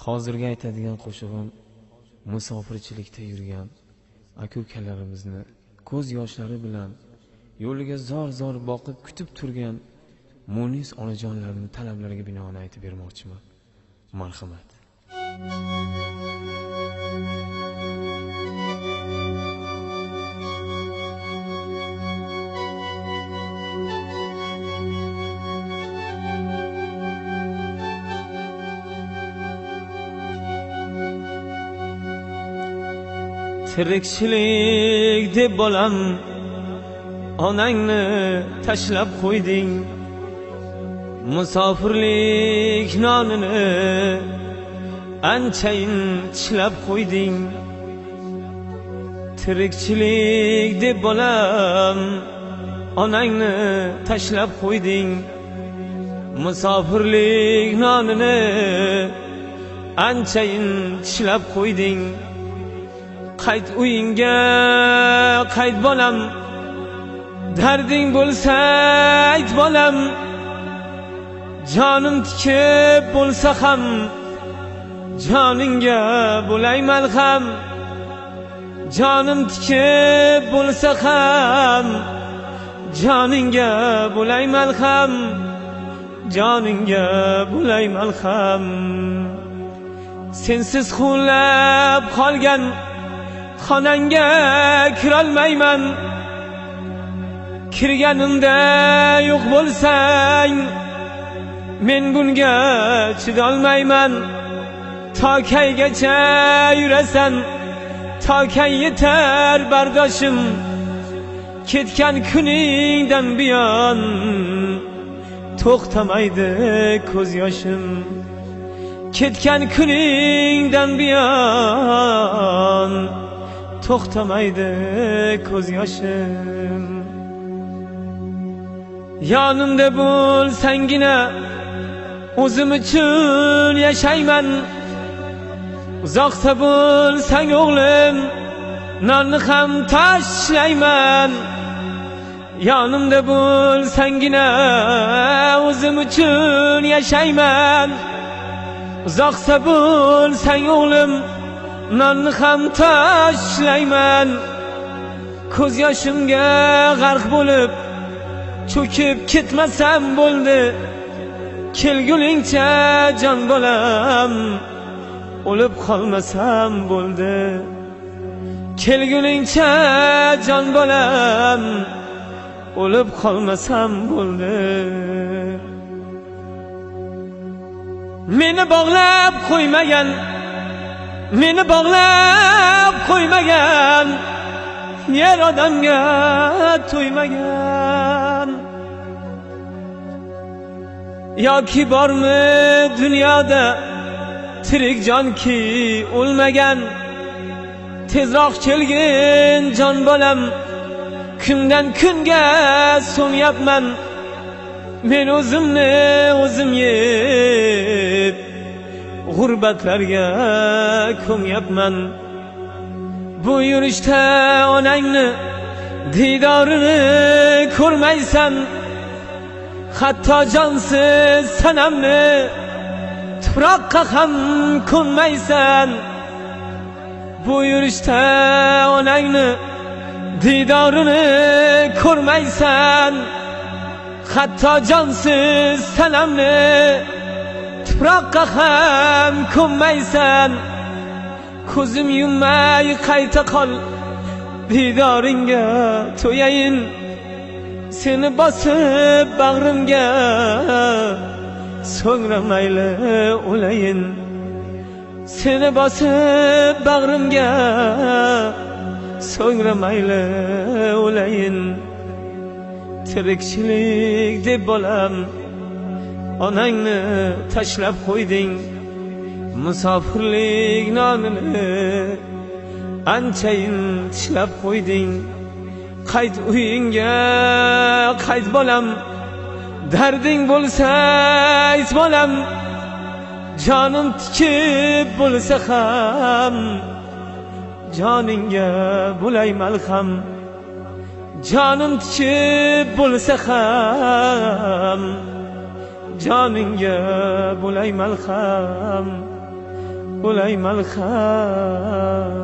Hozirga aytadigan qo'shig'im musofirchilikda yurgan aka-ukalarimizni ko'z yoshlari bilan yo'liga zor boqib kutib turgan munis onajonlarning talablariga binoan aytib bermoqchiman. Marhamat. Tirikchilik deb bolam onangni tashlab qo'yding, musofirlik nonini anchayin tishlab qo'yding. Tirikchilik deb bolam onangni tashlab qo'yding, musofirlik nonini anchayin tishlab qo'yding. Qayt uyingga qayt bolam, darding bo'lsa ayt bolam, jonim tikib bo'lsa ham joningga bo'lay malham. Jonim tikib bo'lsa ham joningga bo'lay malham, joningga bo'lay malham. Sensiz xulab qolgan xonangga kirolmayman, kirganimda yo'q bo'lsang men bunga chidolmayman. Tokaygacha yurasan, tokay yetar bardoshim, ketgan kuningdan buyon to'xtamaydi ko'z yoshim. Ketgan kuningdan buyon to'xtamaydi ko'z yoshim. Yonimda bo'lsangina o'zim uchun yashayman. Uzoqda bo'lsang o'g'lim nonni ham tashlayman. Yonimda bo'lsangina o'zim uchun yashayman. Uzoqda bo'lsang o'g'lim nonni ham tashlayman. Ko'z yoshimga g'arq bo'lib cho'kib ketmasam bo'ldi. Kelguningcha jon bolam o'lib qolmasam bo'ldi. Kelguningcha jon bolam o'lib qolmasam bo'ldi. Meni bog'lab qo'ymagan, meni bog'lab qo'ymagan, yer odamga to'ymagan. Yoki bormi dunyoda tirik jonki o'lmagan. Tezroq kelgin jon bolam, kundan kunga so'nyapman. Men o'zimni o'zim yeb g'urbatlarga ko'myapman. Bu yurishda onangni diydorini ko'rmaysan. Hatto jonsiz sanamni tuproqqa ham ko'nmaysan. Bu yurishda onangni diydorini ko'rmaysan. Hatto jonsiz sanamni tuproqqa ham ko'nmaysan. Ko'zim yummay qayta qol, didoringga to'yayin. Seni bosib bag'rimga, so'ngra mayli o'layin. Seni bosib bag'rimga, so'ngra mayli o'layin. Tirikchilik deb bolam onangni tashlab qo'yding, musofirlik nonini anchayin tishlab qo'yding. Qayt uyingga qayt bolam, darding bo'lsa ayt bolam, jonim tikib bo'lsa ham joningga bo'lay malham. Jonim tikib bo'lsa ham joningga bo'lay malham. bo'lay malham.